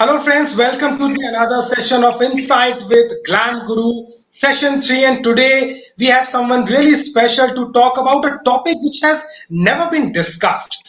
Hello, friends. Welcome to the another session of Insight with Glam Guru, session 3. And today we have someone really special to talk about a topic which has never been discussed.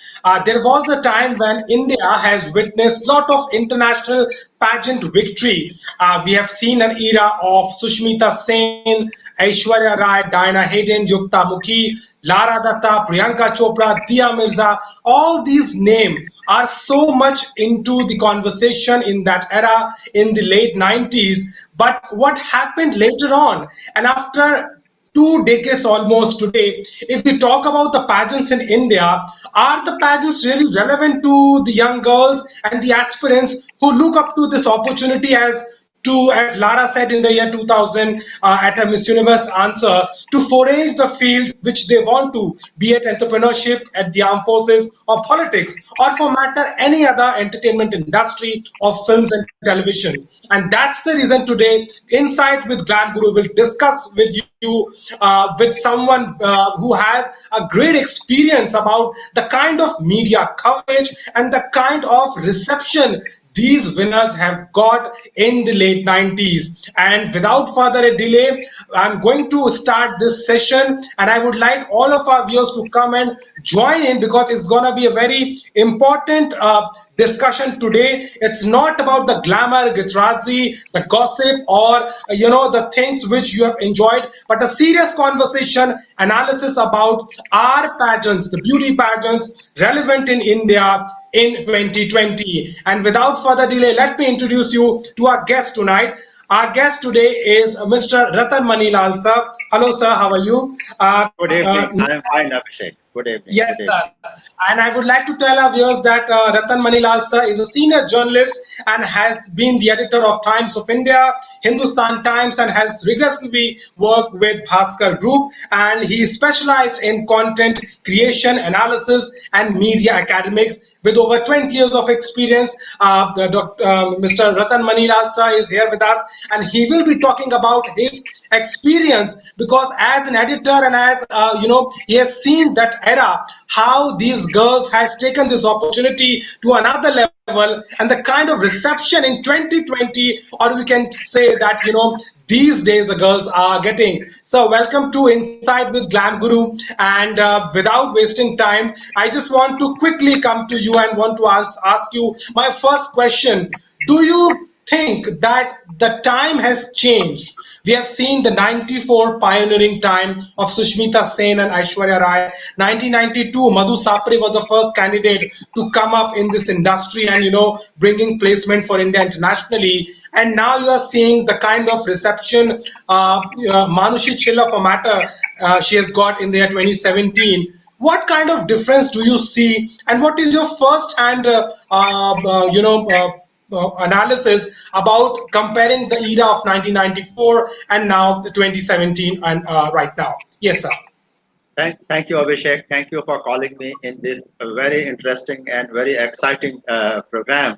There was a time when India has witnessed a lot of international pageant victory. We have seen an era of Sushmita Sen, Aishwarya Rai, Diana Hayden, Yukta Mukhi, Lara Datta, Priyanka Chopra, Dia Mirza. All these names are so much into the conversation in that era in the late 90s. But what happened later on? And after 2 decades almost today, if we talk about the pageants in India, are the pageants really relevant to the young girls and the aspirants who look up to this opportunity as Lara said in the year 2000 at her Miss Universe answer, to forage the field which they want to, be it entrepreneurship at the armed forces or politics, or for matter any other entertainment industry of films and television. And that's the reason today Insight with Glam Guru will discuss with you with someone who has a great experience about the kind of media coverage and the kind of reception these winners have got in the late 90s. And without further delay, I'm going to start this session, and I would like all of our viewers to come and join in because it's going to be a very important discussion today. It's not about the glamour, Gitrazzi, the gossip, or the things which you have enjoyed, but a serious conversation, analysis about our pageants, the beauty pageants relevant in India in 2020. And without further delay, let me introduce you to our guest tonight. Our guest today is Mr. Ratan Manilal, sir. Hello, sir. How are you? Good evening. I am fine, Abhishek. Good evening. Yes, Good sir. evening. And I would like to tell our viewers that Ratan Manilal sir is a senior journalist and has been the editor of Times of India, Hindustan Times, and has rigorously worked with Bhaskar Group. And he is specialized in content creation, analysis, and media academics. With over 20 years of experience, Mr. Ratan Manilal sir is here with us, and he will be talking about his experience because as an editor and as he has seen that era, how these girls has taken this opportunity to another level, and the kind of reception in 2020, or we can say that these days the girls are getting. So welcome to Inside with Glam Guru. And without wasting time, I just want to quickly come to you and want to ask you my first question. Do you think that the time has changed? We have seen the 94 pioneering time of Sushmita Sen and Aishwarya Rai. 1992, Madhu Sapre was the first candidate to come up in this industry and bringing placement for India internationally. And now you are seeing the kind of reception Manushi Chilla for matter she has got in the year 2017. What kind of difference do you see, and what is your first hand analysis about comparing the era of 1994 and now the 2017 and right now? Yes, sir. Thank you, Abhishek. Thank you for calling me in this very interesting and very exciting program.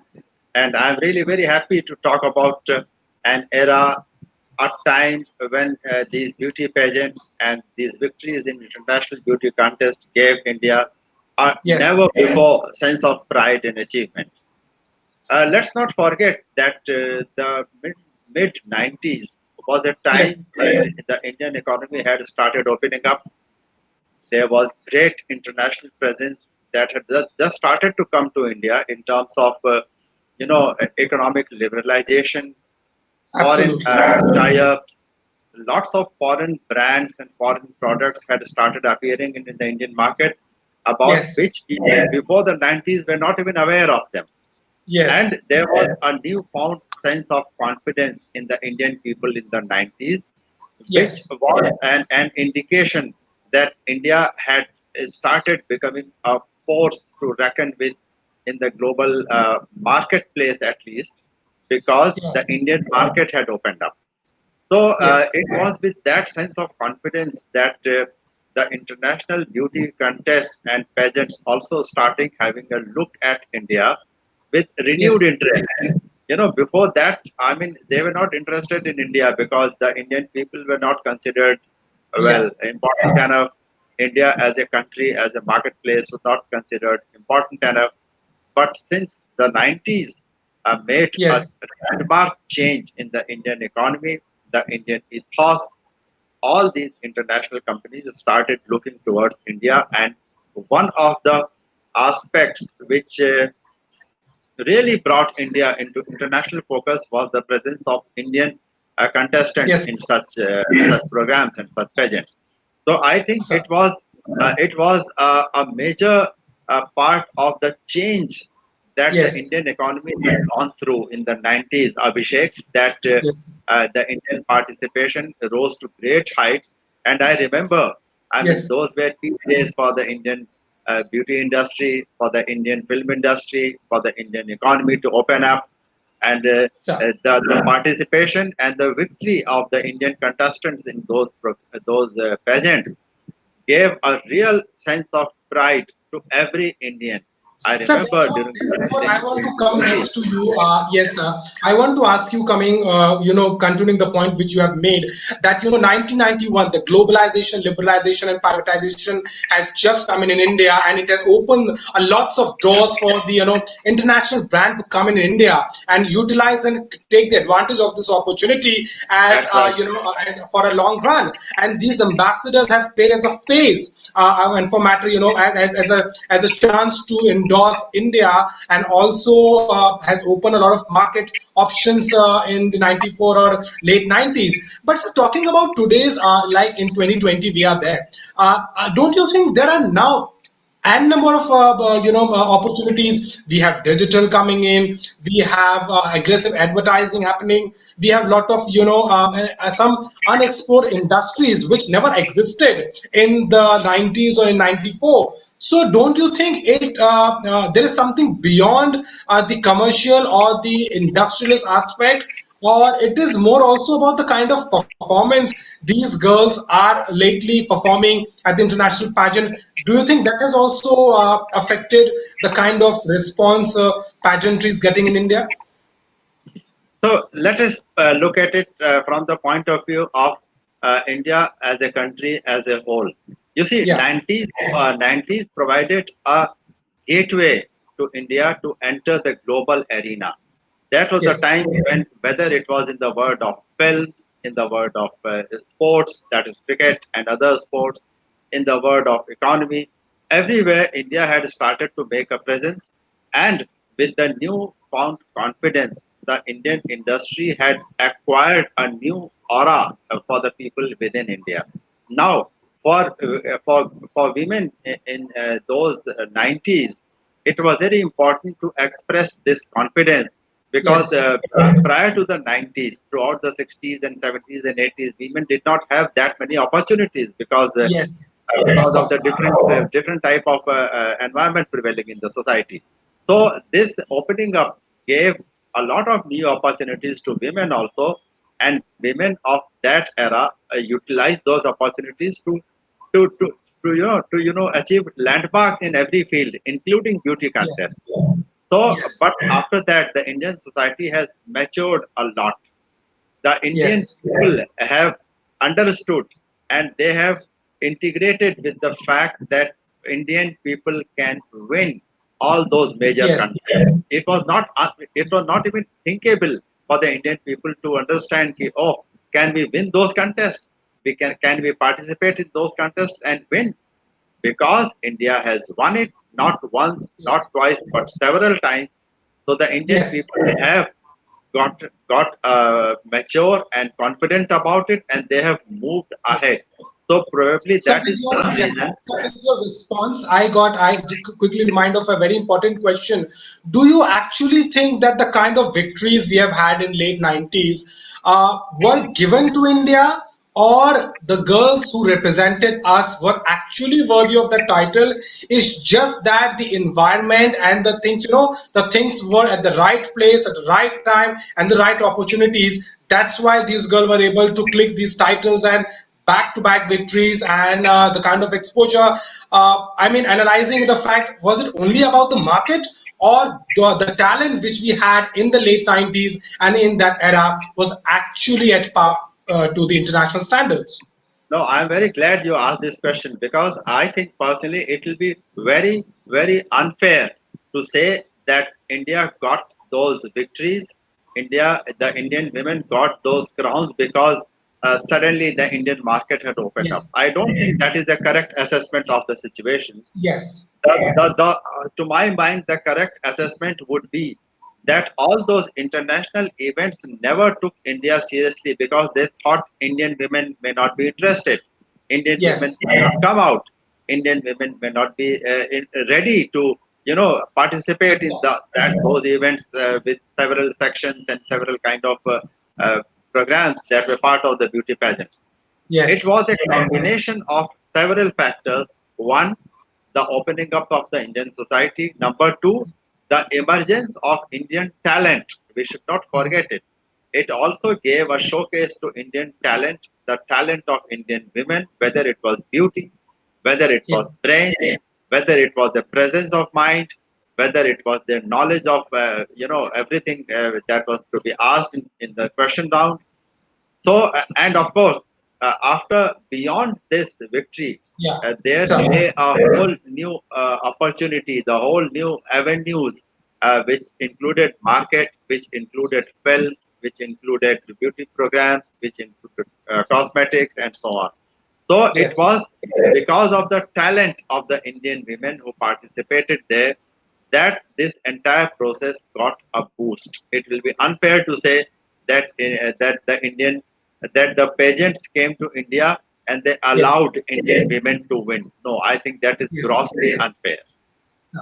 And I'm really very happy to talk about an era, a time when these beauty pageants and these victories in international beauty contests gave India a Yes. never before sense of pride and achievement. Let's not forget that the mid 90s was a Yes. time when the Indian economy had started opening up. There was great international presence that had just started to come to India in terms of economic liberalization, foreign Absolutely. tie-ups. Lots of foreign brands and foreign products had started appearing in the Indian market, about Yes. which people before the 90s were not even aware of them. Yes. And there was a newfound sense of confidence in the Indian people in the 90s, which Yes. was an indication that India had started becoming a force to reckon with in the global marketplace, at least, because Yeah. the Indian market had opened up. So Yes. it was with that sense of confidence that the international beauty contests and pageants also starting having a look at India with Yes. renewed interest. Before that, I mean, they were not interested in India because the Indian people were not considered Yeah. important enough. India as a country, as a marketplace, was not considered important enough. But since the 90s, made a Yes, landmark change in the Indian economy, the Indian ethos. All these international companies started looking towards India, and one of the aspects which really brought India into international focus was the presence of Indian contestants yes, in such programs and such pageants. So I think sir. it was a major part of the change that the Yes, Indian economy had gone through in the 90s, Abhishek, that yes, the Indian participation rose to great heights. And I remember, I mean, yes, those were peak days for the Indian beauty industry, for the Indian film industry, for the Indian economy to open up. And sir. the participation and the victory of the Indian contestants in those pageants gave a real sense of pride to every Indian. I Sir, remember during therefore, I want to come next to you. Yes, sir. I want to ask you, coming, continuing the point which you have made, that 1991, the globalization, liberalization, and privatization has just come in India, and it has opened a lots of doors for the international brand to come in India and utilize and take the advantage of this opportunity as that's right. as for a long run. And these ambassadors have played as a face, and for matter, as a chance to endorse India, and also has opened a lot of market options in the 94 or late 90s. But so talking about today's, like in 2020, we are there. Don't you think there are now and number of opportunities? We have digital coming in, we have aggressive advertising happening, we have lot of some unexplored industries which never existed in the 90s or in 94. So don't you think there is something beyond the commercial or the industrialist aspect, or it is more also about the kind of performance these girls are lately performing at the international pageant? Do you think that has also affected the kind of response pageantry is getting in India? So let us look at it from the point of view of India as a country as a whole. You see, Yeah. 90s provided a gateway to India to enter the global arena. That was the Yes. time when, whether it was in the world of films, in the world of sports, that is cricket and other sports, in the world of economy, everywhere India had started to make a presence. And with the new found confidence, the Indian industry had acquired a new aura for the people within India. Now, for women in those 90s, it was very important to express this confidence because Yes. prior to the 90s, throughout the 60s and 70s and 80s, women did not have that many opportunities Yes. Of because of course. the different type of environment prevailing in the society. So this opening up gave a lot of new opportunities to women also, and women of that era utilized those opportunities to to to achieve landmarks in every field, including beauty Yeah. contests. So, Yes. but after that, the Indian society has matured a lot. The Indian Yes. people have understood and they have integrated with the fact that Indian people can win all those major Yes. contests. It was not even thinkable for the Indian people to understand कि, oh, can we win those contests? Can we participate in those contests and win? Because India has won it not once, Yes. not twice, but several times. So the Indian Yes. people have got mature and confident about it, and they have moved Yes. ahead. So probably So that with is your, one yes, reason. so with your response, I quickly remind of a very important question. Do you actually think that the kind of victories we have had in late 90s were given to India, or the girls who represented us were actually worthy of the title? It's just that the environment and the things, the things were at the right place at the right time and the right opportunities. That's why these girls were able to click these titles and back-to-back victories and the kind of exposure. I mean, analyzing the fact, was it only about the market, or the talent which we had in the late 90s and in that era was actually at par to the international standards? No, I'm very glad you asked this question because I think personally it will be very, very unfair to say that India got those victories, the Indian women got those crowns because suddenly the Indian market had opened Yes. up. I don't think that is the correct assessment of the situation. Yes. To my mind, the correct assessment would be that all those international events never took India seriously because they thought Indian women may not be interested. Indian women Yes. may not come out. Indian women may not be ready to, participate in Exactly. those events with several sections and several kind of uh, programs that were part of the beauty pageants. It Yes. was a combination of several factors. One, the opening up of the Indian society. Number two, the emergence of Indian talent. We should not forget it. It also gave a showcase to Indian talent, the talent of Indian women, whether it was beauty, whether it Yes. was brains, whether it was the presence of mind, whether it was their knowledge of, everything that was to be asked in the question round. So, and of course, after beyond this victory, Yeah. there So, lay a whole new opportunity, the whole new avenues, which included market, which included films, which included beauty programs, which included cosmetics, and so on. So it yes. was because of the talent of the Indian women who participated there that this entire process got a boost. It will be unfair to say that the pageants came to India and they Yes. allowed Indian women to win. No, I think that is Yes. grossly unfair. Yeah.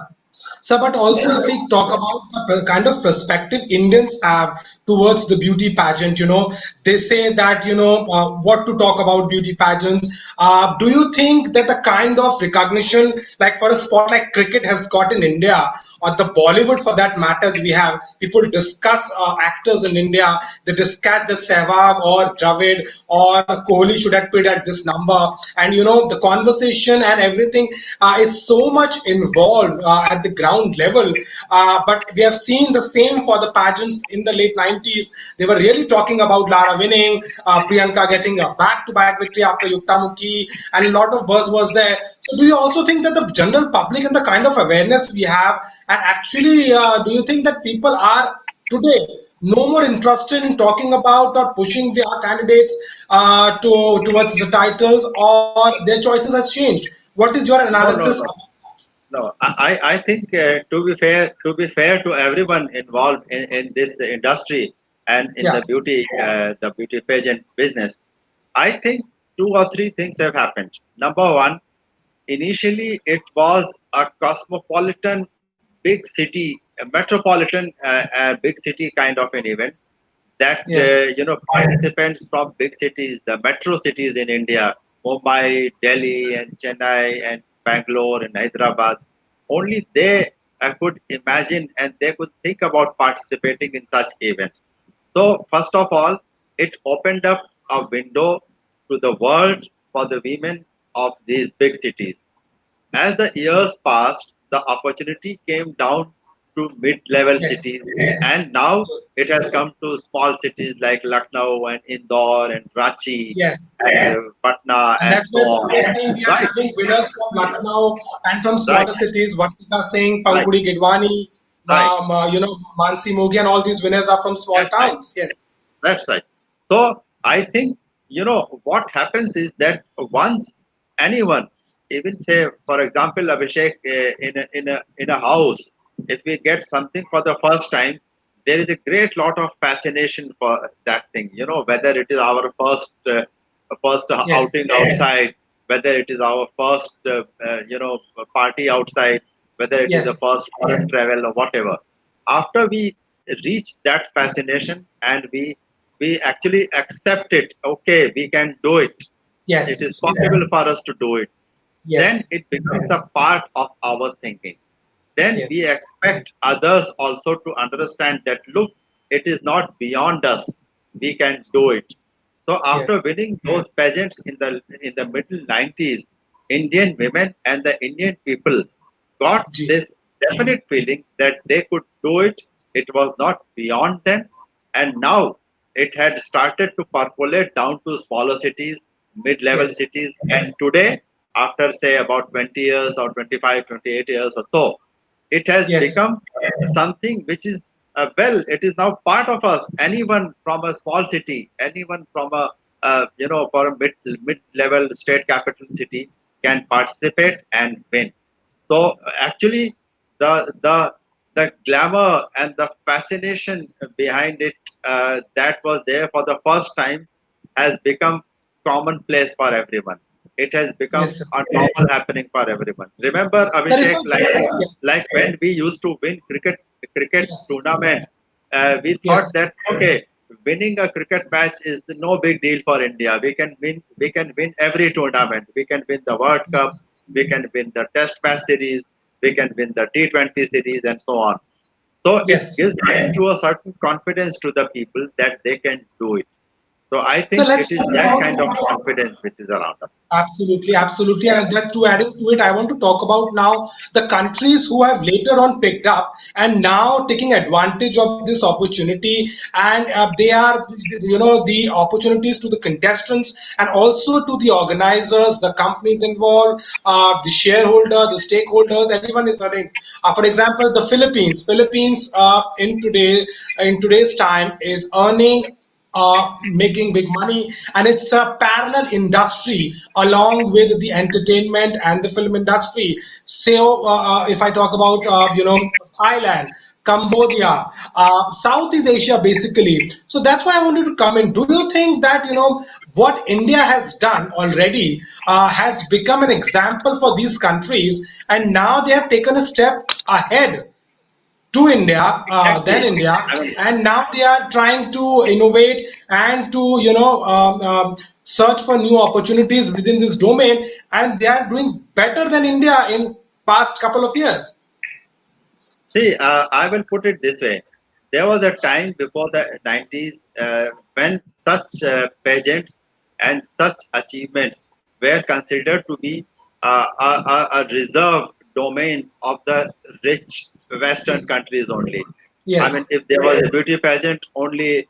So, but also if we talk about the kind of perspective Indians have towards the beauty pageant, they say that, what to talk about beauty pageants. Do you think that the kind of recognition, like for a sport like cricket has got in India, or the Bollywood for that matters, we have people discuss actors in India, they discuss the Sehwag or Dravid or Kohli should have played at this number, and the conversation and everything is so much involved at the ground level. But we have seen the same for the pageants in the late 90s. They were really talking about Lara winning, Priyanka getting a back-to-back victory after Yuktamukhi, and a lot of buzz was there. So, do you also think that the general public and the kind of awareness we have, and actually, do you think that people are today no more interested in talking about or pushing their candidates towards the titles, or their choices has changed? What is your No, analysis? no, no. No, I think to be fair to everyone involved in this industry and in Yeah. the beauty pageant business, I think two or three things have happened. Number one, initially it was a cosmopolitan big city, a metropolitan big city kind of an event that Yes. participants from big cities, the metro cities in India, Mumbai, Delhi, and Chennai, and Bangalore, and Hyderabad, only they could imagine and they could think about participating in such events. So first of all, it opened up a window to the world for the women of these big cities. As the years passed, the opportunity came down to mid-level Yes. cities, and now it has come to small cities like Lucknow and Indore and Ranchi Yes. and Patna And and that's so why on. I think we are Right, having winners from Lucknow and from right, smaller cities. Vartika Singh, right, Pankudi Gidwani, right. Mansi Mogi, and all these winners are from small That's right. towns. Yes. That's right. So I think what happens is that once anyone, even say for example Abhishek, in a house, if we get something for the first time, there is a great lot of fascination for that thing. Whether it is our first Yes. outing outside, whether it is our first party outside, whether it is the Yes. first foreign travel or whatever. After we reach that fascination and we actually accept it, okay, we can do it, it Yes. is possible for us to do it, then Yes. it becomes a part of our thinking. Then Yes. we expect others also to understand that look, it is not beyond us, we can do it. So Yes. after winning those pageants in the middle 90s, Indian women and the Indian people got Ji. this definite feeling that they could do it. It was not beyond them, and now it had started to percolate down to smaller cities, mid-level Yes. cities, and today, after say about 20 years or 25, 28 years or so, it has Yes. become something which is well, it is now part of us. Anyone from a small city, anyone from a for a mid level state capital city can participate and win. So actually, the the glamour and the fascination behind it that was there for the first time has become commonplace for everyone. It has become Yes, sir. a normal happening for everyone. Remember, There is Abhishek, no. Yes, like when we used to win cricket yes, tournaments, we thought yes, that okay, winning a cricket match is no big deal for India. We can win every tournament. We can win the World Cup. We can win the Test match series. We can win the T20 series and so on. So it yes. gives rise to a certain confidence to the people that they can do it. So I So think let's it is talk that about. kind of confidence which is around us. Absolutely, absolutely. And that to adding to it, I want to talk about now the countries who have later on picked up and now taking advantage of this opportunity. And they are, the opportunities to the contestants and also to the organizers, the companies involved, the shareholder, the stakeholders, everyone is earning. For example, the Philippines. Philippines in today's time is earning making big money, and it's a parallel industry along with the entertainment and the film industry. So if I talk about Thailand, Cambodia, Southeast Asia basically. So that's why I wanted to come in. Do you think that what India has done already has become an example for these countries, and now they have taken a step ahead to India, then Exactly. India, I mean, and now they are trying to innovate and to search for new opportunities within this domain, and they are doing better than India in past couple of years. see, I will put it this way. There was a time before the 90s when such pageants and such achievements were considered to be a reserved domain of the rich Western countries only. I Yes, mean, if there was a beauty pageant, only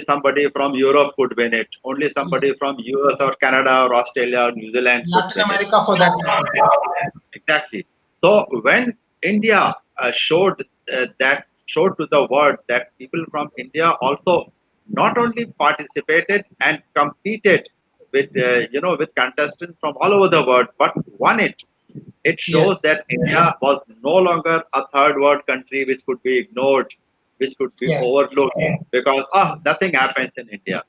somebody from Europe could win it. Only somebody yes. from US or Canada or Australia or New Zealand could Latin win it. America for that matter. Exactly. So when India showed to the world that people from India also not only participated and competed with with contestants from all over the world, but won it. It Yes, shows that India was no longer a third world country which could be ignored, which could be yes, overlooked because nothing happens in India.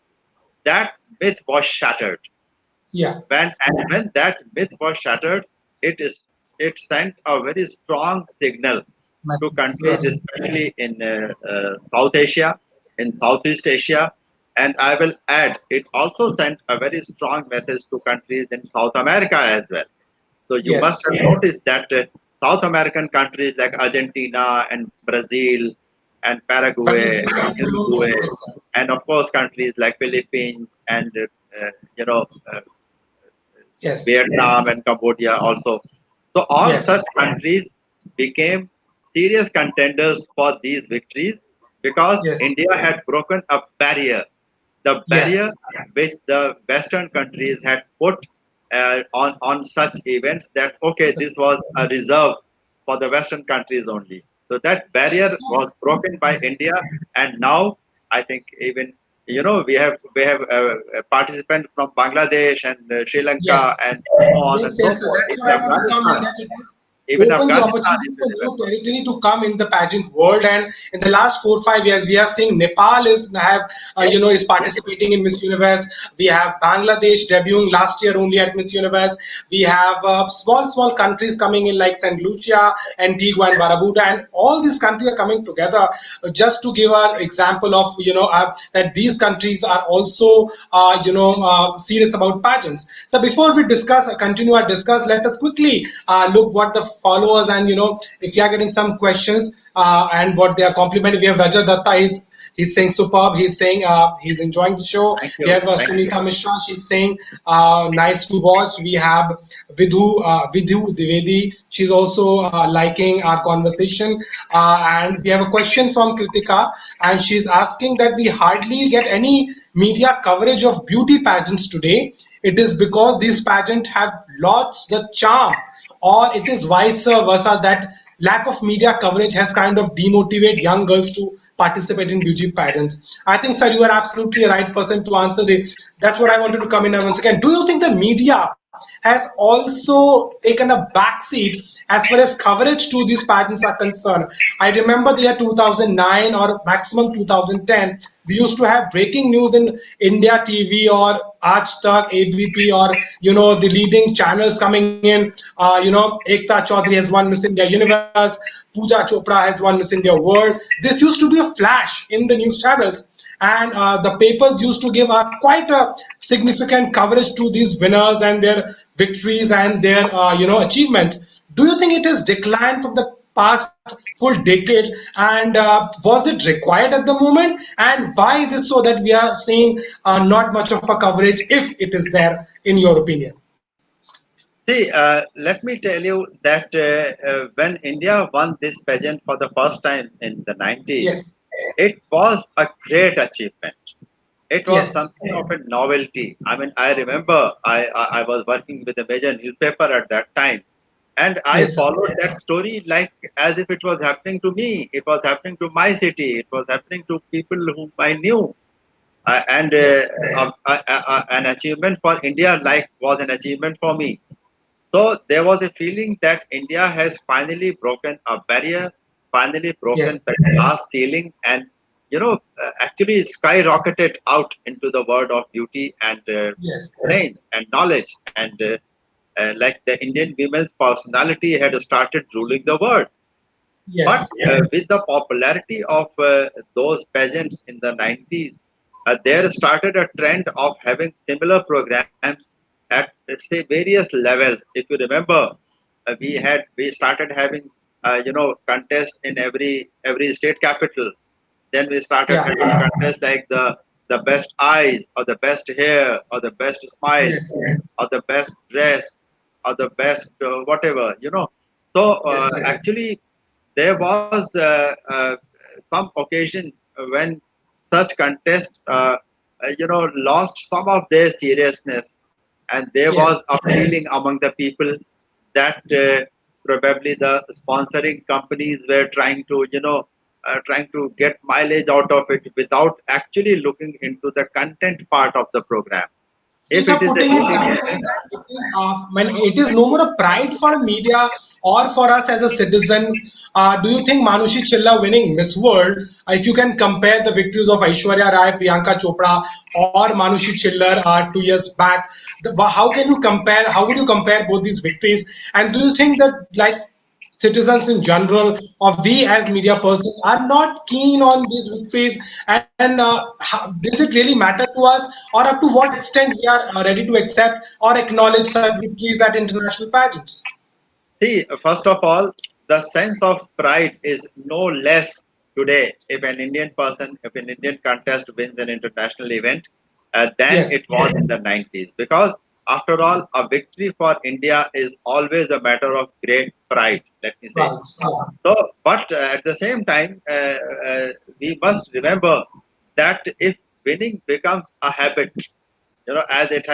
That myth was shattered. yeah, When that myth was shattered, it sent a very strong signal to countries, yes, especially in South Asia, in Southeast Asia, and I will add, it also sent a very strong message to countries in South America as well. So you must yes. have noticed that South American countries like Argentina and Brazil and Paraguay Venezuela, and Uruguay, Colombia, yes, sir. and of course countries like Philippines and you know uh, Yes, Vietnam and Cambodia also. So all yes, such countries became serious contenders for these victories because yes, India had broken a barrier, the barrier yes. which the Western countries had put on such events that okay, this was a reserve for the Western countries only. So that barrier was broken by Yes. India, and now I think even we have participants from Bangladesh and Sri Lanka Yes. and so on Yes, and so yes. So forth. that's Even why I want to come in Afghanistan, that it even will open the Afghanistan opportunity if you for new remember. territory to come in the pageant world. And in the last 4 5 years, we are seeing Nepal Yes, is yes, participating in Miss Universe. We have Bangladesh debuting last year only at Miss Universe. We have small countries coming in like Saint Lucia, Antigua, and Barbuda, and all these countries are coming together just to give an example of that these countries are also serious about pageants. So before we continue our discuss, let us quickly look what the followers and if you are getting some questions and what they are complimenting. We have Raja Datta. He's saying superb. He's saying he's enjoying the show. thank We you, have thank you. Sunita Mishra. She's saying nice to watch. We have Vidhu Divedi. She's also liking our conversation. And we have a question from Kritika, and she's asking that we hardly get any media coverage of beauty pageants today. It is because these pageants have lost the charm, or it is vice versa that lack of media coverage has kind of demotivated young girls to participate in beauty pageants. I think, sir, you are absolutely the right person to answer it. That's what I wanted to come in once again. Do you think the media has also taken a backseat as far as coverage to these pageants are concerned? I remember the year 2009 or maximum 2010, we used to have breaking news in India TV or Aaj Tak, ABP, or the leading channels coming in. Ekta Chaudhary has won Miss India Universe. Pooja Chopra has won Miss India World. This used to be a flash in the news channels, and the papers used to give quite a significant coverage to these winners and their victories and their achievements. Do you think it has declined from the past full decade, and was it required at the moment, and why is it so that we are seeing not much of a coverage if it is there, in your opinion? See, let me tell you that when India won this pageant for the first time in the 90s, Yes, it was a great achievement. It was yes, something of a novelty. I mean, I remember I was working with a major newspaper at that time, and I yes, sir. followed that story like as if it was happening to me. It was happening to my city. It was happening to people whom I knew. And Yes, an achievement for India like was an achievement for me. So there was a feeling that India has finally broken a barrier, finally yes, broken the glass ceiling, and actually skyrocketed out into the world of beauty and yes, brains and knowledge. And like the Indian women's personality had started ruling the world. But yes, with the popularity of those pageants in the 90s, there started a trend of having similar programs at, let's say, various levels. If you remember, we started having contest in every state capital. Then we started yeah, having contests like the best eyes, or the best hair, or the best smile, yes, or the best dress, or the best whatever. So yes, actually, there was some occasion when such contests, lost some of their seriousness, and there yes. was a feeling among the people that probably the sponsoring companies were trying to get mileage out of it without actually looking into the content part of the program. So, If sir, it is a putting it that way, that when it is no more a pride for media or for us as a citizen, do you think Manushi Chilla winning Miss World, if you can compare the victories of Aishwarya Rai, Priyanka Chopra, or Manushi Chillar 2 years back, how can you compare? How would you compare both these victories? And do you think that, like, citizens in general or we as media persons are not keen on these victories, and does it really matter to us, or up to what extent we are ready to accept or acknowledge such victories at international pageants? See, first of all, the sense of pride is no less today if an Indian contest wins an international event, than Yes, it was in the 90s. Because after all, a victory for India is always a matter of great pride, let me say. right, yeah, So, but at the same time, we must remember that if winning becomes a habit, yes, as it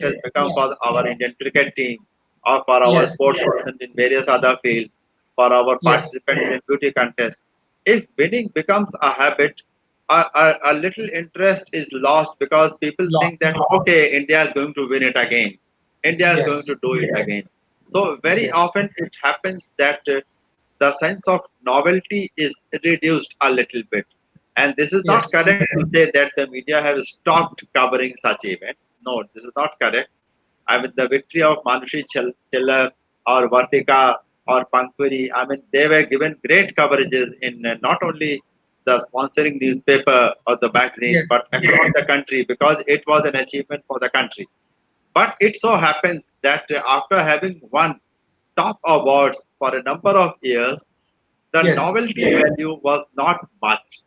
has become for our Indian cricket team, or for our yes, sports person in various other fields, for our yes, participants in beauty contests. If winning becomes a habit, a little interest is lost, because people law, think that okay, India is going to win it again. India is going yes, to do it again. So very yes, often it happens that the sense of novelty is reduced a little bit. And this is not yes, correct to say that the media have stopped covering such events. No, this is not correct. I mean, the victory of Chillar or Vartika or Pankuri, I mean, they were given great coverages in not only the sponsoring newspaper or the magazine, yes, but across the country, because it was an achievement for the country. But it so happens that after having won top awards for a number of years, the yes. novelty value was not much.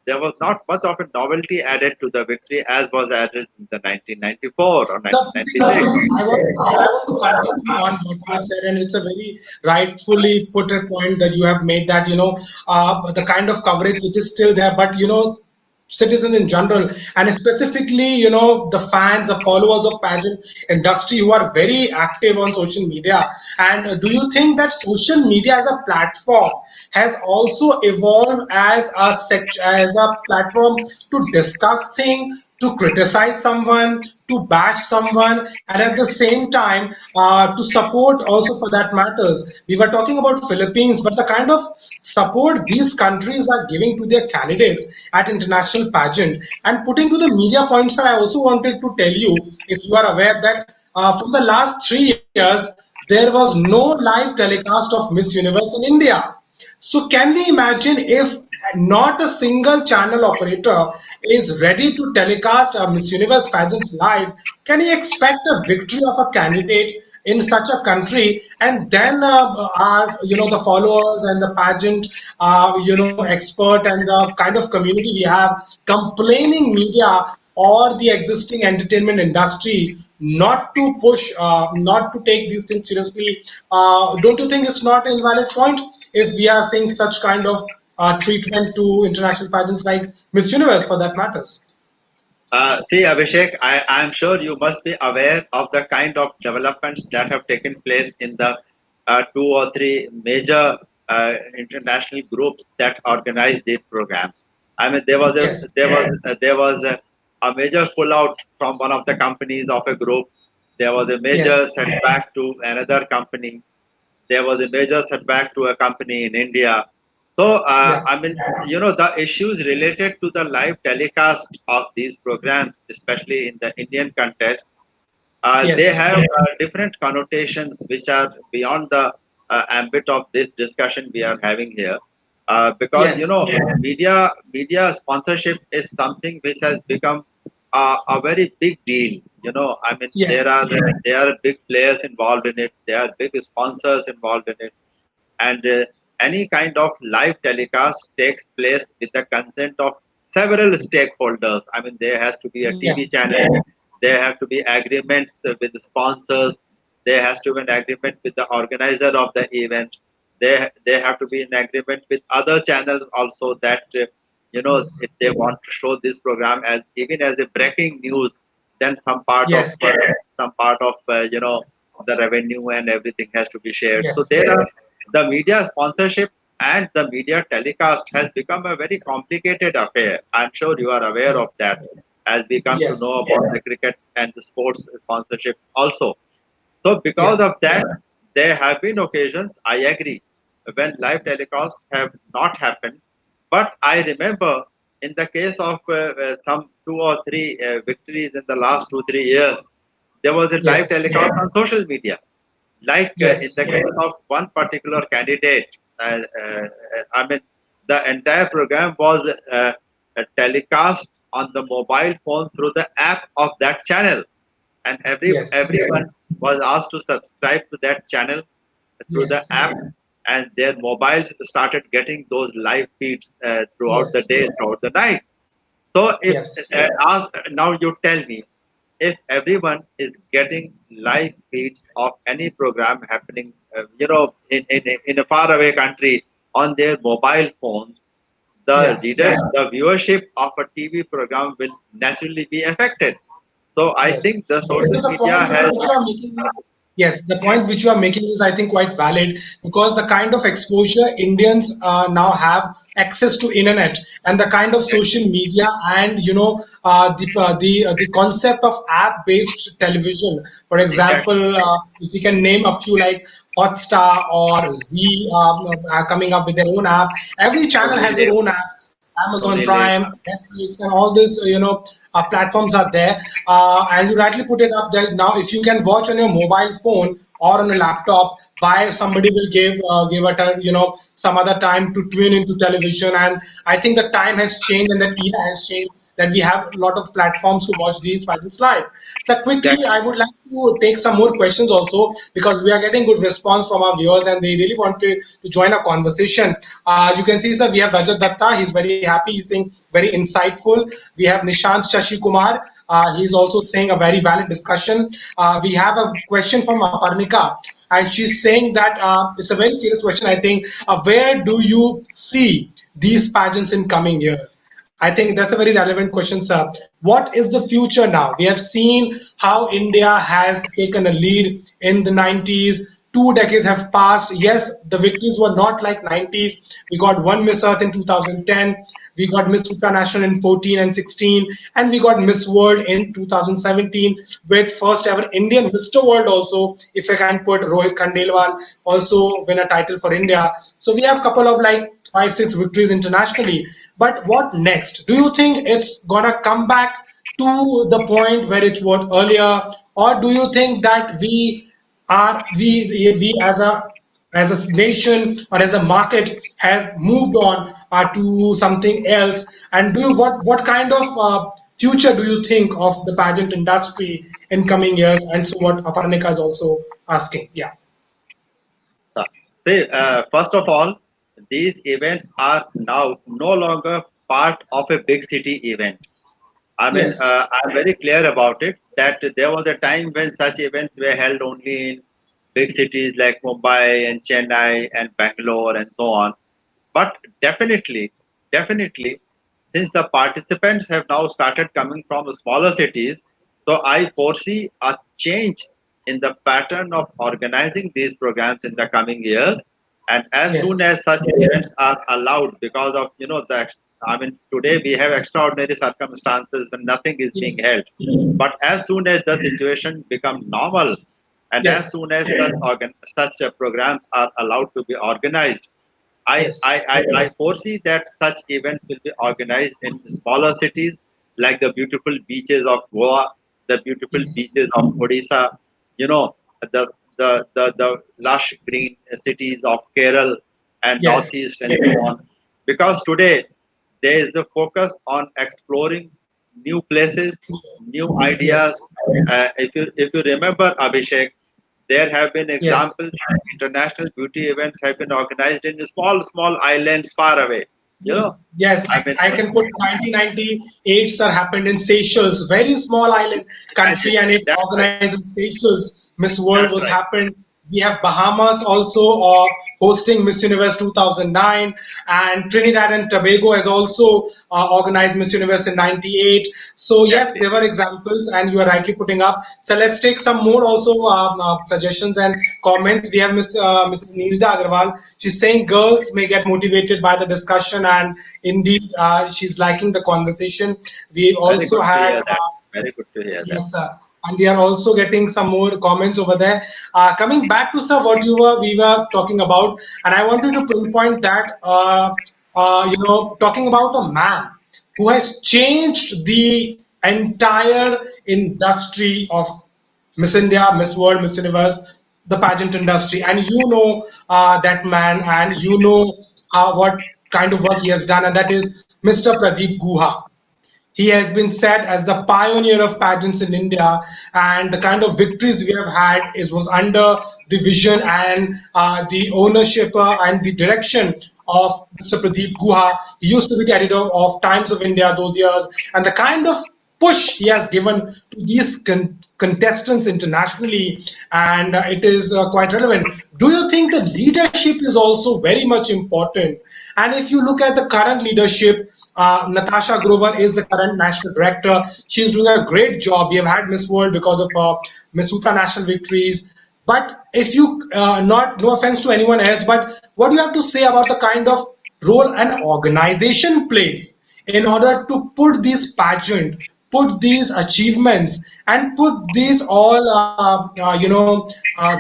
There was not much of a novelty added to the victory as was added in the 1994 or So putting up 1996. this, I want to continue on what you have said, and it's a very rightfully put a point that you have made, that the kind of coverage it is still there, but citizens in general, and specifically, the fans, the followers of pageant industry who are very active on social media. And do you think that social media as a platform has also evolved as as a platform to discuss things, to criticize someone, to bash someone, and at the same time to support also for that matters? We were talking about Philippines, but the kind of support these countries are giving to their candidates at international pageant and putting to the media points, sir, I also wanted to tell you, if you are aware that from the last 3 years, there was no live telecast of Miss Universe in India. So can we imagine if not a single channel operator is ready to telecast a Miss Universe pageant live? Can you expect a victory of a candidate in such a country? And then our, the followers and the pageant, expert and the kind of community we have complaining media or the existing entertainment industry not to push, not to take these things seriously. Don't you think it's not an invalid point if we are seeing such kind of treatment to international pageants like Miss Universe for that matters? See, Abhishek, I'm sure you must be aware of the kind of developments that have taken place in the two or three major international groups that organize these programs. I mean, Yes, there was a major pullout from one of the companies of a group. There was a yes, major setback to another company. There was a major setback to a company in India. So, yeah, I mean, the issues related to the live telecast of these programs, especially in the Indian context, they yes, have different connotations which are beyond the ambit of this discussion we are having here. Because yes, media sponsorship is something which has become a very big deal. I mean, yes, there are big players involved in it. There are big sponsors involved in it, and any kind of live telecast takes place with the consent of several stakeholders. I mean, there has to be a yeah, TV channel, there have to be agreements with the sponsors, there has to be an agreement with the organizer of the event, there have to be an agreement with other channels also that yes, if they want to show this program as even as a breaking news, then yes, some part of the revenue and everything has to be shared. So yes, there are the media sponsorship and the media telecast has become a very complicated affair. I'm sure you are aware yes, of that as we come to yes, know about the cricket and the sports sponsorship also. So because yeah, of that, there have been occasions, I agree, when live telecasts have not happened. But I remember in the case of some two or three victories in the last 2 3 years, there was a live yes, telecast on social media. Like in yes, the case of one particular candidate, I mean, the entire program was telecast on the mobile phone through the app of that channel, and yes, everyone was asked to subscribe to that channel through the yes, app, and their mobiles started getting those live feeds throughout the yes, day, throughout the night. So if yes, now you tell me, if everyone is getting live feeds of any program happening, in a faraway country on their mobile phones, yeah. the viewership of a TV program will naturally be affected. So I Yes. think the Because social the media point has which you are making is, yes, the point which you are making is, I think, quite valid because the kind of exposure Indians now have access to internet and the kind of social media and the concept of app-based television. For exactly example, if we can name a few like Hotstar or Z coming up with their own app. Every channel Sony has their Live, own app. Amazon Sony Live, Prime, Netflix, and all these platforms are there. And you rightly put it up that now if you can watch on your mobile phone or on a laptop, why somebody will give it a some other time to tune into television. And I think the time has changed and that era has changed, that we have a lot of platforms to watch these matches live. So quickly, exactly. I would like to take some more questions also because we are getting good response from our viewers and they really want to join our conversation. You can see, sir, we have Rajat Datta. He's very happy. He's saying very insightful. We have Nishant Shashi Kumar. He's also saying a very valid discussion. We have a question from Aparnika, and she's saying that it's a very serious question. I think, where do you see these pageants in coming years? I think that's a very relevant question, sir. What is the future now? We have seen how India has taken a lead in the 90s. 2 decades have passed. Yes, the victories were not like 90s. We got one Miss Earth in 2010. We got Miss Supranational in 14 and 16. And we got Miss World in 2017 with first ever Indian Mr. World also, if I can put Rohit Khandelwal also win a title for India. So we have a couple of like 5, 6 victories internationally. But what next? Do you think it's gonna come back to the point where it was earlier, or do you think that we as a nation or as a market have moved on to something else? And do you what kind of future do you think of the pageant industry in coming years? And so what Aparnika is also asking. Yeah. So, see, first of all, these events are now no longer part of a big city event. I mean, Yes. I'm very clear about it that there was a time when such events were held only in big cities like Mumbai and Chennai and Bangalore and so on. But definitely, since the participants have now started coming from smaller cities, so I foresee a change in the pattern of organizing these programs in the coming years. And as soon Yes. as such events are allowed, because of I mean, today we have extraordinary circumstances when nothing is being Yes. held. But as soon as the situation become normal, and as Yes. soon as such programs are allowed to be organized, Yes. I foresee that such events will be organized in smaller cities like the beautiful beaches of Goa, the beautiful Yes. beaches of Odisha, you know, the lush green cities of Kerala and Yes. Northeast and so on. Because today there is the focus on exploring new places, new Yes. ideas. If you remember, Abhishek, there have been Yes. examples that international beauty events have been organized in small islands far away. You know, Yes, I mean, I can put 1998, sir, happened in Seychelles, very small island imagine country, and it that's right. organized in Seychelles. Miss World That's was right. happened. We have Bahamas also hosting Miss Universe 2009, and Trinidad and Tobago has also organized Miss Universe in 98. So That's yes, it. there were examples, and you are rightly putting up. So let's take some more also suggestions and comments. We have Mrs. Neerja Agarwal. She's saying girls may get motivated by the discussion, and indeed, she's liking the conversation. We Very also good to had hear that. Very good to hear that. yes, sir. And we are also getting some more comments over there. Coming back to sir, what we were talking about, and I wanted to pinpoint that talking about a man who has changed the entire industry of Miss India, Miss World, Miss Universe, the pageant industry, and you know that man, and you know what kind of work he has done, and that is Mr. Pradeep Guha. He has been set as the pioneer of pageants in India, and the kind of victories we have had was under the vision and the ownership and the direction of Mr. Pradeep Guha. He used to be the editor of Times of India those years, and the kind of push he has given to these contestants internationally, and it is quite relevant. Do you think the leadership is also very much important? And if you look at the current leadership, Natasha Grover is the current national director. She's doing a great job. We have had Miss World because of Miss Supranational victories. But if you, not no offense to anyone else, but what do you have to say about the kind of role an organization plays in order to put these pageant, put these achievements, and put these all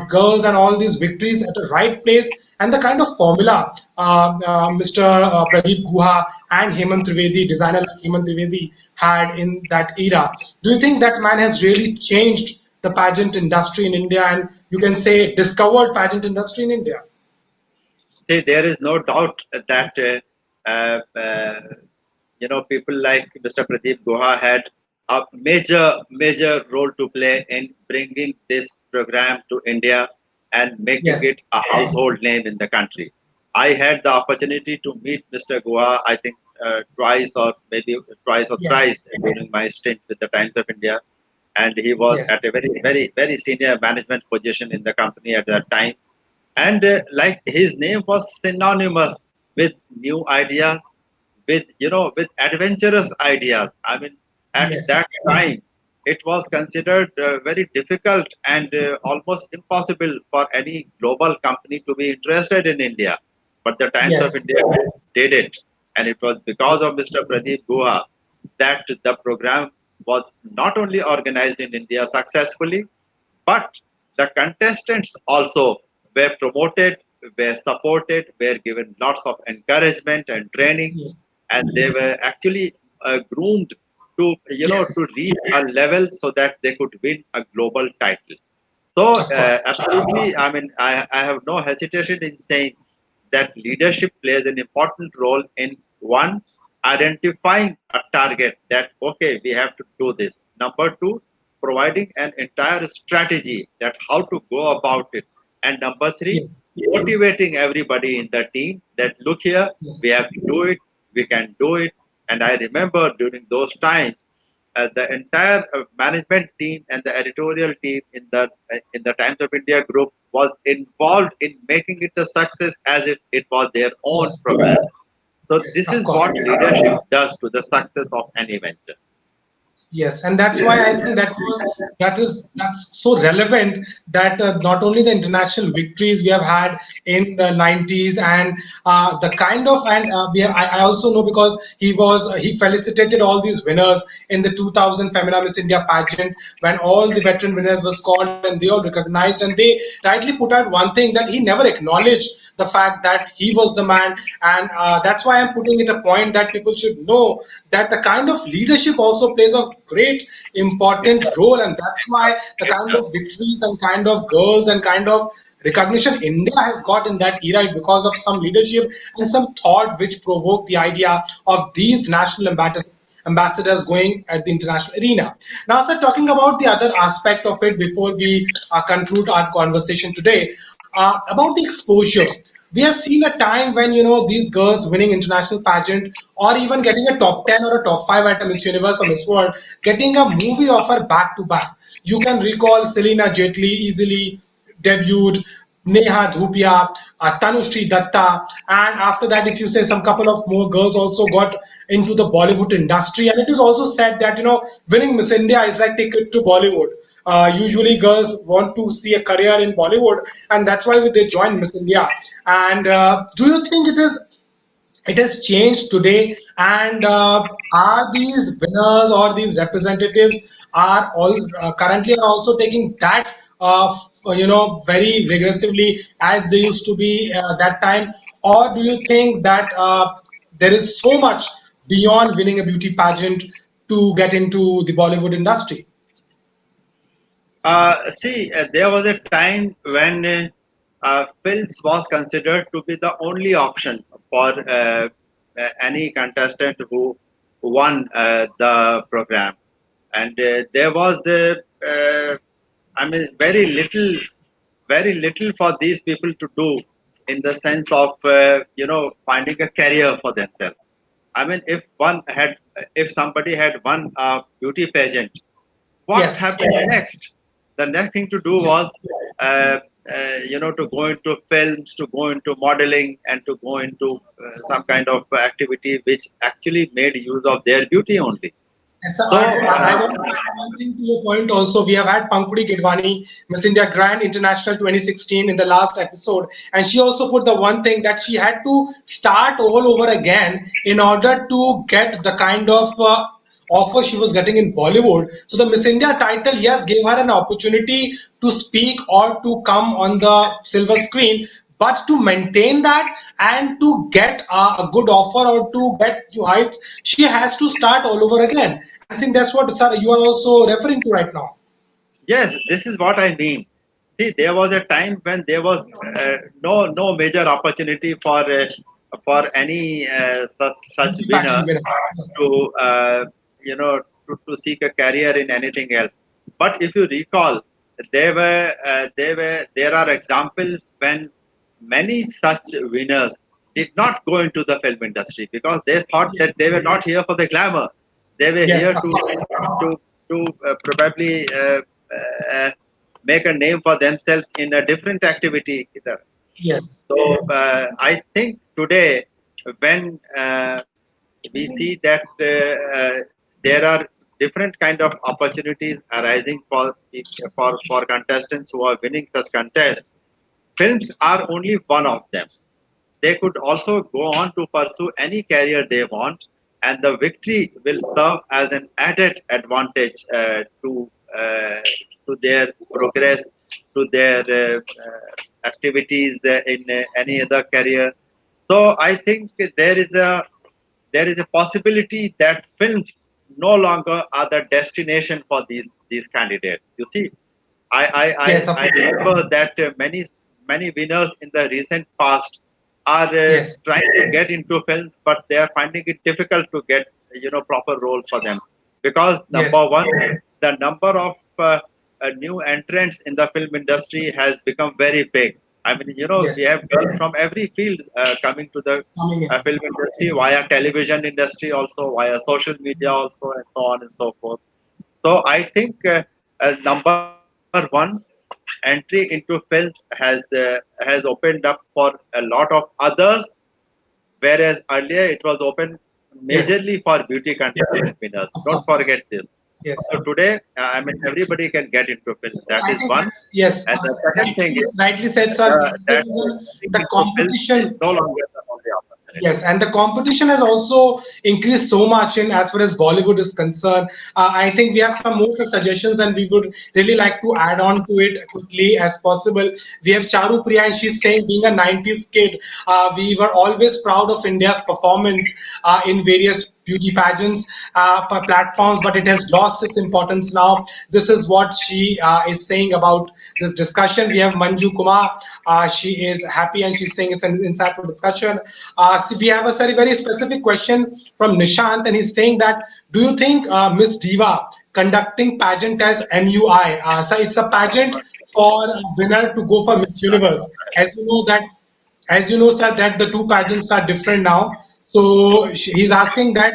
girls and all these victories at the right place, and the kind of formula Mr. Pradeep Guha and Hemant Trivedi, designer like Hemant Trivedi, had in that era. Do you think that man has really changed the pageant industry in India, and you can say discovered pageant industry in India? See, there is no doubt that uh, uh, people like Mr. Pradeep Guha had a major role to play in bringing this program to India and making Yes, it a household name in the country. I had the opportunity to meet Mr. Guha, I think twice or maybe twice or yes, thrice during my stint with the Times of India, and he was yes, at a very senior management position in the company at that time. And like his name was synonymous with new ideas, with with adventurous ideas. I mean, at Yes. that time, it was considered very difficult and almost impossible for any global company to be interested in India. But the Times of Yes. India did it, and it was because of Mr. Pradeep Guha that the program was not only organized in India successfully, but the contestants also were promoted, were supported, were given lots of encouragement and training, Yes. and they were actually groomed to Yes. to reach a level so that they could win a global title. So Of course. absolutely, I mean, I have no hesitation in saying that leadership plays an important role in one, identifying a target that okay, we have to do this. Number two, providing an entire strategy that how to go about it. And number three, Yes. motivating everybody in the team that look here, Yes. we have to do it, we can do it. And I remember during those times, the entire management team and the editorial team in the Times of India group was involved in making it a success as if it was their own Yes. program. So Yes. this Of is course. what leadership does to the success of any venture. Yes, and that's why I think that's so relevant that not only the international victories we have had in the 90s and the kind of and I also know because he felicitated all these winners in the 2000 Femina Miss India pageant when all the veteran winners was called and they all recognized and they rightly put out one thing that he never acknowledged the fact that he was the man and that's why I'm putting it a point that people should know that the kind of leadership also plays a great It important does. role and that's why the It kind of does. victories and kind of girls and kind of recognition India has got in that era because of some leadership and some thought which provoked the idea of these national ambassadors going at the international arena. Now, sir, talking about the other aspect of it before we conclude our conversation today, about the exposure. We have seen a time when these girls winning international pageant or even getting a top 10 or a top 5 at a Miss Universe or Miss World, getting a movie offer back to back. You can recall Selena Jetli easily debuted, Neha Dhupia, Tanushri Datta, and after that, if you say some couple of more girls also got into the Bollywood industry, and it is also said that winning Miss India is like ticket to Bollywood. Usually, girls want to see a career in Bollywood, and that's why they join Miss India. And do you think it has changed today and are these winners or these representatives are all currently are also taking that very regressively as they used to be that time or do you think that there is so much beyond winning a beauty pageant to get into the Bollywood industry? See, there was a time when films was considered to be the only option for any contestant who won the program, and there was I mean, very little for these people to do in the sense of finding a career for themselves. I mean, if somebody had won a beauty pageant, what Yes. happened next? The next thing to do Yes. was, to go into films, to go into modeling, and to go into some kind of activity which actually made use of their beauty only. Yes, sir. So, I want to add one thing to your point also. We have had Pankudi Gidwani, Miss India Grand International 2016 in the last episode. And she also put the one thing that she had to start all over again in order to get the kind of offer she was getting in Bollywood. So the Miss India title, yes, gave her an opportunity to speak or to come on the silver screen. But to maintain that and to get a good offer or to get new heights, she has to start all over again. And I think that's what sir, you are also referring to right now. yes, this is what I mean. See, there was a time when there was no major opportunity for any such Beauty winner pageant winner. to to seek a career in anything else. But if you recall, there are examples when many such winners did not go into the film industry because they thought Yes, that they were not here for the glamour. They were yes, here of course. to probably uh, make a name for themselves in a different activity. Yes, So I think today, when we see that there are different kind of opportunities arising for contestants who are winning such contests. Films are only one of them. They could also go on to pursue any career they want, and the victory will serve as an added advantage to their progress, to their activities in any other career. So I think there is a possibility that films no longer are the destination for these candidates. You see, I I, Yes, of I remember that many winners in the recent past are yes, trying to get into films, but they are finding it difficult to get proper roles for them because yes, number one, the number of new entrants in the film industry has become very big. I mean, yes, we have girls from every field coming to the coming in. film industry via television industry, also via social media, also, and so on and so forth. So I think number one, entry into films has opened up for a lot of others, whereas earlier it was open Yes, majorly for beauty contest winners. of Don't course. forget this. Yes. So today, I mean, everybody can get into film. So That I is think one, that's yes, and the second thing is rightly said, sir. that Basically, getting the into film is competition. no longer the only opportunity. Yes, and the competition has also increased so much in as far as Bollywood is concerned. I think we have some more suggestions, and we would really like to add on to it quickly as possible. We have Charu Priya, and she's saying, being a 90s kid, we were always proud of India's performance in various beauty pageants platforms, but it has lost its importance now. This is what she is saying about this discussion. We have Manju Kumar. She is happy and she's saying it's an insightful discussion. So we have a very specific question from Nishant, and he's saying that, do you think Miss Diva conducting pageant as MUI? So it's a pageant for a winner to go for Miss Universe. As you know, sir, that the two pageants are different now. So he's asking that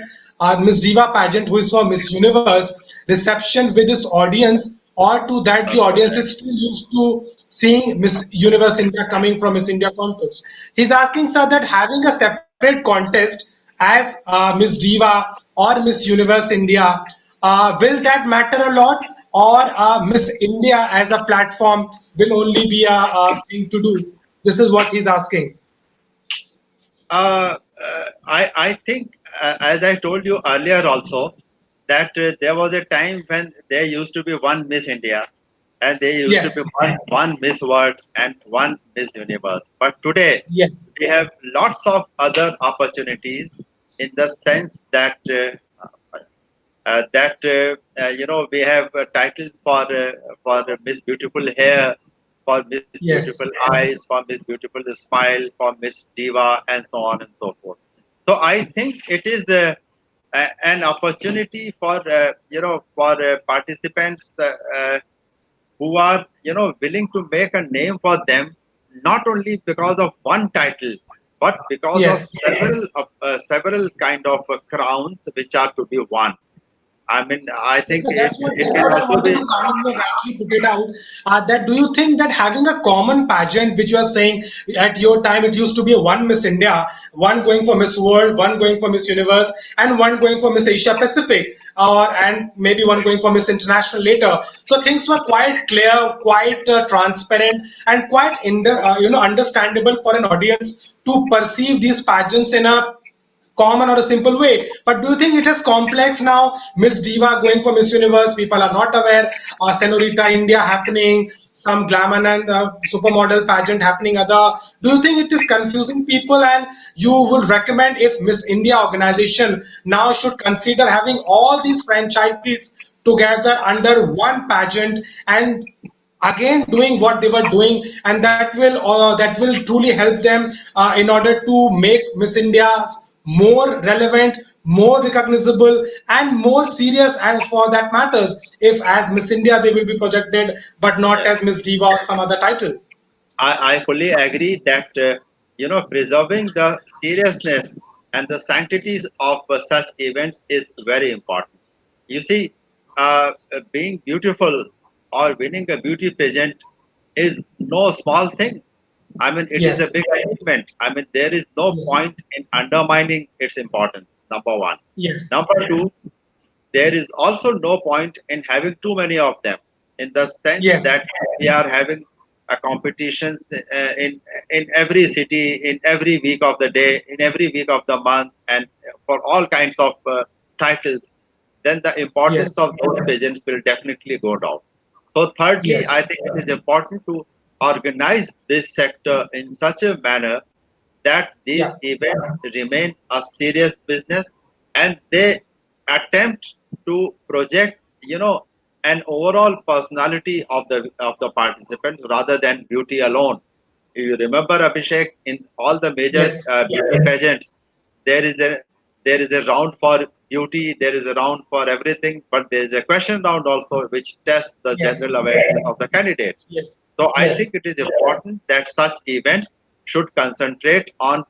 Miss Diva pageant, who is for Miss Universe, reception with its audience, or to that the audience is still used to seeing Miss Universe India coming from Miss India contest. He's asking, sir, that having a separate contest as Miss Diva or Miss Universe India, will that matter a lot? Or Miss India as a platform will only be a thing to do? This is what he's asking. I think, as I told you earlier also, that there was a time when there used to be one Miss India and there used to Yes, be one Miss World and one Miss Universe. But today, yes, we have lots of other opportunities in the sense that we have titles for Miss Beautiful Hair, for Miss Beautiful yes, Eyes, for Miss Beautiful Smile, for Miss Diva, and so on and so forth. So I think it is an opportunity for participants who are willing to make a name for them, not only because of one title, but because of yes. several kind of crowns which are to be won. I mean, I Yes, think sir, it that's can what I also wanted be. to kind of rightly put it out. That, do you think that having a common pageant, which you are saying at your time it used to be a one Miss India, one going for Miss World, one going for Miss Universe, and one going for Miss Asia Pacific, or and maybe one going for Miss International later. So things were quite clear, quite transparent, and quite understandable for an audience to perceive these pageants in a common or a simple way. But do you think it is complex now? Miss Diva going for Miss Universe, people are not aware. Senorita India happening, some glamour and supermodel pageant happening. Other, do you think it is confusing people? And you would recommend if Miss India organization now should consider having all these franchises together under one pageant and again doing what they were doing, and that will truly help them in order to make Miss India more relevant, more recognizable, and more serious as for that matters, if as Miss India they will be projected but not as Miss Diva or some other title. I fully agree that preserving the seriousness and the sanctities of such events is very important. You see, being beautiful or winning a beauty pageant is no small thing. I mean, it is a Yes. big achievement. I mean, there is no Yes. point in undermining its importance. Number one. Yes. Number two, there is also no point in having too many of them, in the sense Yes. that we are having a competitions in every city, in every week of the day, in every week of the month, and for all kinds of titles. Then the Yes. importance of those pageants will definitely go down. So, thirdly, Yes. I think it is important to organize this sector in such a manner that these Yeah. events remain a serious business, and they attempt to project, an overall personality of the participants rather than beauty alone. If you remember, Abhishek, in all the major Yes. beauty pageants, there is a there is a round for beauty, there is a round for everything, but there is a question round also which tests the Yes. general awareness of the candidates. Yes. So I think Yes. it is important that such events should concentrate on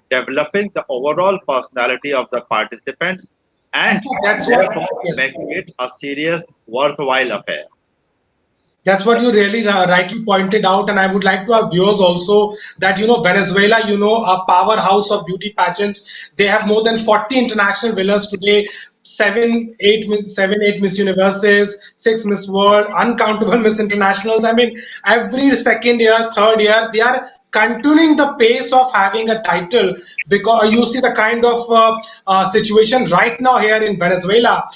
developing the overall personality of the participants In and fact, that's what. therefore Yes. making it a serious, worthwhile affair. That's what you really rightly pointed out, and I would like to have viewers also that Venezuela, a powerhouse of beauty pageants. They have more than 40 international winners today, seven, eight Miss Universes, six Miss World, uncountable Miss Internationals. I mean, every second year, third year, they are continuing the pace of having a title, because you see the kind of situation right now here in Venezuela.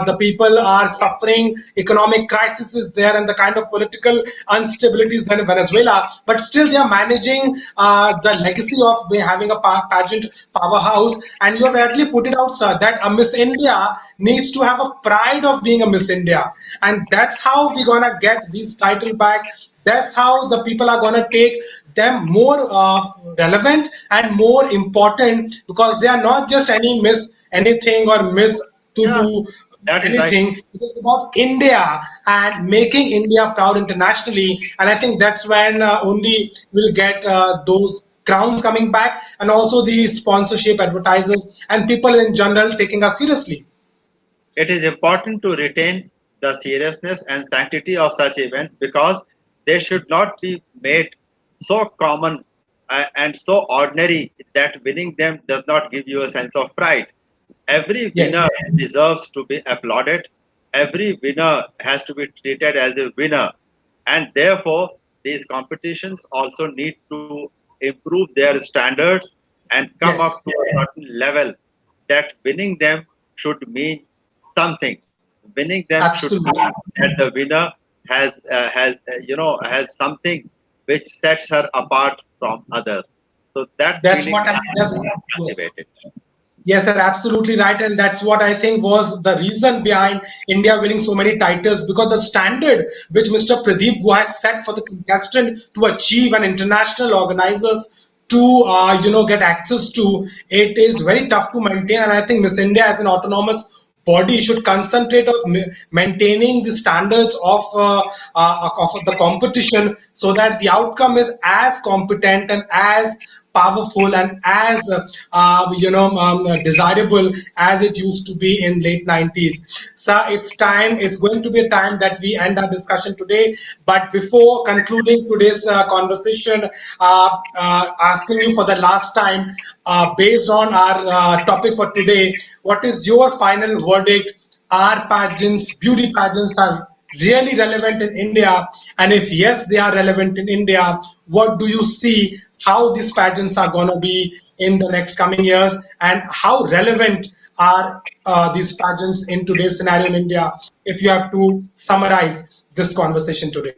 The people are suffering, economic crisis is there, and the kind of political instabilities there in Venezuela. But still, they are managing the legacy of having a pageant powerhouse. And you have rightly put it out, sir, that a Miss India needs to have a pride of being a Miss India, and that's how we're gonna get these title back. That's how the people are gonna take them more relevant and more important, because they are not just any miss anything or miss to Yeah, do that is right. anything. It is about India and making India proud internationally, and I think that's when only we'll get those crowns coming back, and also the sponsorship, advertisers, and people in general taking us seriously. It is important to retain the seriousness and sanctity of such events because they should not be made so common and so ordinary that winning them does not give you a sense of pride. Every Yes. winner deserves to be applauded. Every winner has to be treated as a winner. And therefore, these competitions also need to improve their standards and come up Yes. to a certain level that winning them should mean something. Winning them should Absolutely. mean that the winner has something which sets her apart from others. So that That's feeling what I has to just. be Yes. cultivated. Yes, sir, absolutely right. And that's what I think was the reason behind India winning so many titles, because the standard which Mr. Pradeep Guha has set for the contestant to achieve and international organizers to get access to, it is very tough to maintain. And I think Miss India as an autonomous body should concentrate of maintaining the standards of the competition, so that the outcome is as competent and as powerful and as desirable as it used to be in late 90s. So it's going to be a time that we end our discussion today. But before concluding today's conversation, asking you for the last time, based on our topic for today, what is your final verdict? Are pageants, beauty pageants, are really relevant in India? And if yes, they are relevant in India, what do you see how these pageants are going to be in the next coming years? And how relevant are these pageants in today's scenario in India, if you have to summarize this conversation today?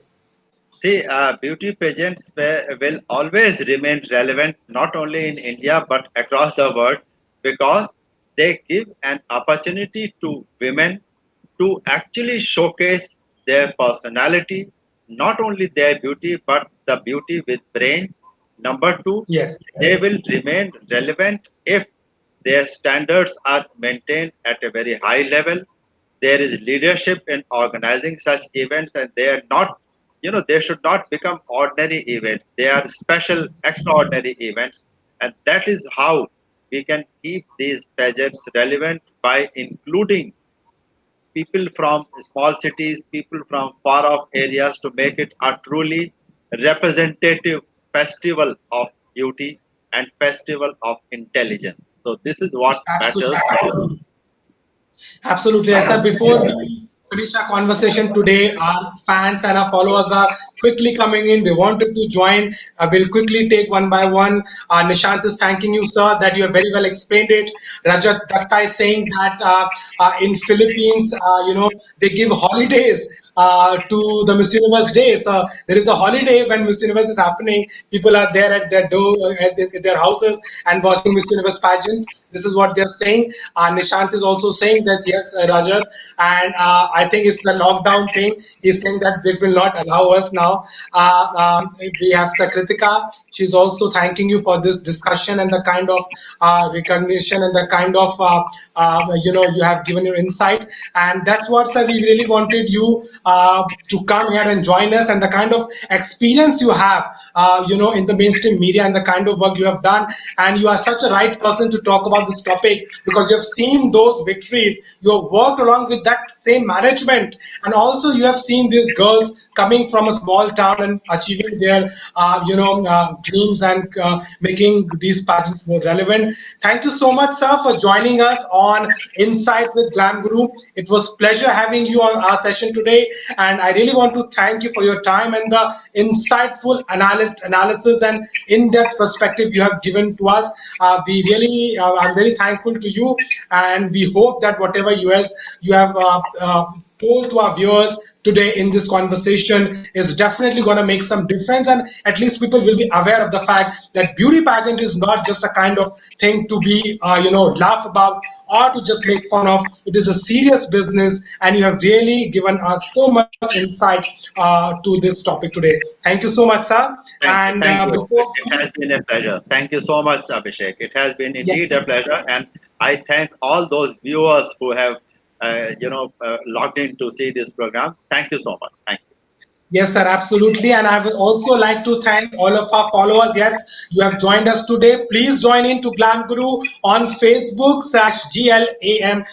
See, beauty pageants will always remain relevant not only in India but across the world because they give an opportunity to women to actually showcase their personality, not only their beauty but the beauty with brains. Number two, Yes. they will remain relevant if their standards are maintained at a very high level. There is leadership in organizing such events, and they are not, they should not become ordinary events. They are special, extraordinary events. And that is how we can keep these pageants relevant by including people from small cities, people from far off areas to make it a truly representative festival of beauty and festival of intelligence. So this is what matters the most. Absolutely. Absolutely. I said before we finish our conversation today, our fans and our followers are quickly coming in. They wanted to join. We'll quickly take one by one. Nishant is thanking you, sir, that you have very well explained it. Rajat Datta is saying that in Philippines, they give holidays to the Miss Universe Day. So there is a holiday when Miss Universe is happening. People are there at their door, at their houses, and watching Miss Universe pageant. This is what they're saying. Nishant is also saying that yes, Rajat, and I think it's the lockdown thing. He's saying that they will not allow us now. We have Sakritika. She's also thanking you for this discussion and the kind of recognition and the kind of you have given your insight. And that's what, sir, we really wanted you to come here and join us, and the kind of experience you have, in the mainstream media and the kind of work you have done. And you are such a right person to talk about this topic because you have seen those victories. You have worked along with that same management, and also you have seen these girls coming from a small town and achieving their, dreams and making these pageants more relevant. Thank you so much, sir, for joining us on Insight with Glam Guru. It was pleasure having you on our session today, and I really want to thank you for your time and the insightful analysis and in-depth perspective you have given to us. I'm very thankful to you, and we hope that whatever you have told to our viewers today in this conversation is definitely going to make some difference, and at least people will be aware of the fact that beauty pageant is not just a kind of thing to be laugh about or to just make fun of. It is a serious business, and you have really given us so much insight to this topic today. Thank you so much, sir. And Thank you. before It has been a pleasure. Thank you so much, Abhishek. It has been yeah. indeed a pleasure, and I thank all those viewers who have, logged in to see this program. Thank you so much. Thank you. Yes, sir, absolutely. And I would also like to thank all of our followers. Yes, you have joined us today. Please join in to Glam Guru on Facebook /GLAMGURUU.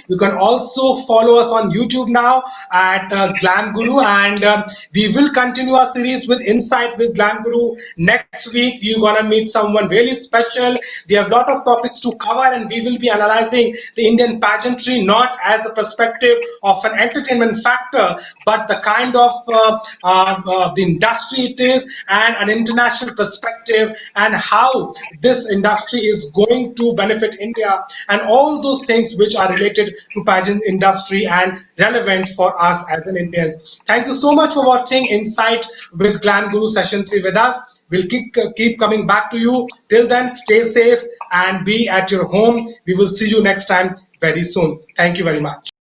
You can also follow us on YouTube now at Glam Guru. And we will continue our series with Insight with Glam Guru. Next week, we're going to meet someone really special. We have a lot of topics to cover, and we will be analyzing the Indian pageantry not as a perspective of an entertainment factor, but the kind of the industry it is, and an international perspective, and how this industry is going to benefit India, and all those things which are related to pageant industry and relevant for us as an Indians. Thank you so much for watching Insight with Glam Guru Session 3 with us. We'll keep coming back to you. Till then, stay safe and be at your home. We will see you next time very soon. Thank you very much.